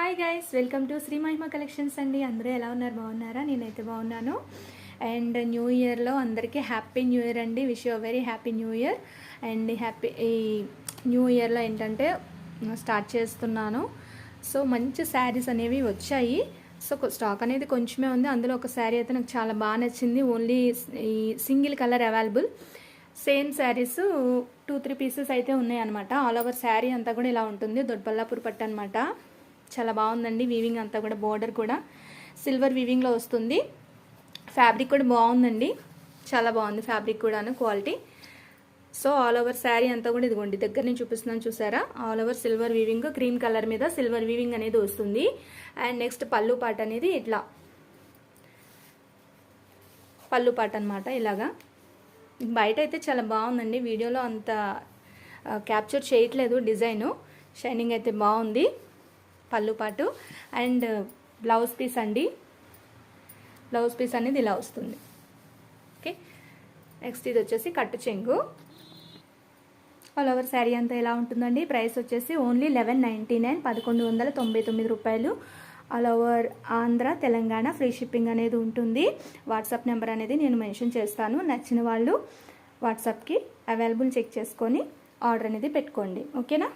Hi guys, welcome to Sri Mahima collections అండి. అందరూ ఎలా ఉన్నారు? బాగున్నారా? నేనైతే బాగున్నాను. అండ్ న్యూ ఇయర్లో అందరికీ హ్యాపీ న్యూ ఇయర్ అండి. Wish you very happy new year. And ఈ న్యూ ఇయర్లో ఏంటంటే స్టార్ట్ చేస్తున్నాను. సో మంచి శారీస్ అనేవి వచ్చాయి. సో స్టాక్ అనేది కొంచెమే ఉంది. అందులో ఒక శారీ అయితే నాకు చాలా బాగా నచ్చింది. ఓన్లీ ఈ single colour available. Same saris 2-3 pieces అయితే ఉన్నాయి అనమాట. ఆల్ ఓవర్ శారీ అంతా కూడా ఇలా ఉంటుంది. దొడ్బల్లాపూర్ పట్టు అనమాట. చాలా బాగుందండి. వీవింగ్ అంతా కూడా, బోర్డర్ కూడా సిల్వర్ వీవింగ్లో వస్తుంది. ఫ్యాబ్రిక్ కూడా బాగుందండి, చాలా బాగుంది ఫ్యాబ్రిక్ కూడాను, quality. So all over sari అంతా కూడా ఇదిగోండి, దగ్గర నుంచి చూపిస్తున్నాను చూసారా. All over silver weaving, cream colour మీద సిల్వర్ వీవింగ్ అనేది వస్తుంది. అండ్ నెక్స్ట్ పళ్ళు పాట అనేది ఇట్లా పళ్ళు పాట అనమాట. ఇలాగా బయట అయితే చాలా బాగుందండి. వీడియోలో అంత క్యాప్చర్ చేయట్లేదు డిజైను. షైనింగ్ అయితే బాగుంది. పళ్ళు పాటు అండ్ బ్లౌజ్ పీస్ అండి. బ్లౌజ్ పీస్ అనేది ఇలా వస్తుంది. ఓకే, నెక్స్ట్ ఇది వచ్చేసి కట్టు చెంగు. ఆల్ ఓవర్ శారీ అంతా ఎలా ఉంటుందండి. ప్రైస్ వచ్చేసి ఓన్లీ 1199, 1199 రూపాయలు. All over Andhra, Telangana free shipping అనేది ఉంటుంది. వాట్సాప్ నెంబర్ అనేది నేను మెన్షన్ చేస్తాను. నచ్చిన వాళ్ళు వాట్సాప్కి అవైలబుల్ చెక్ చేసుకొని ఆర్డర్ అనేది పెట్టుకోండి. ఓకేనా?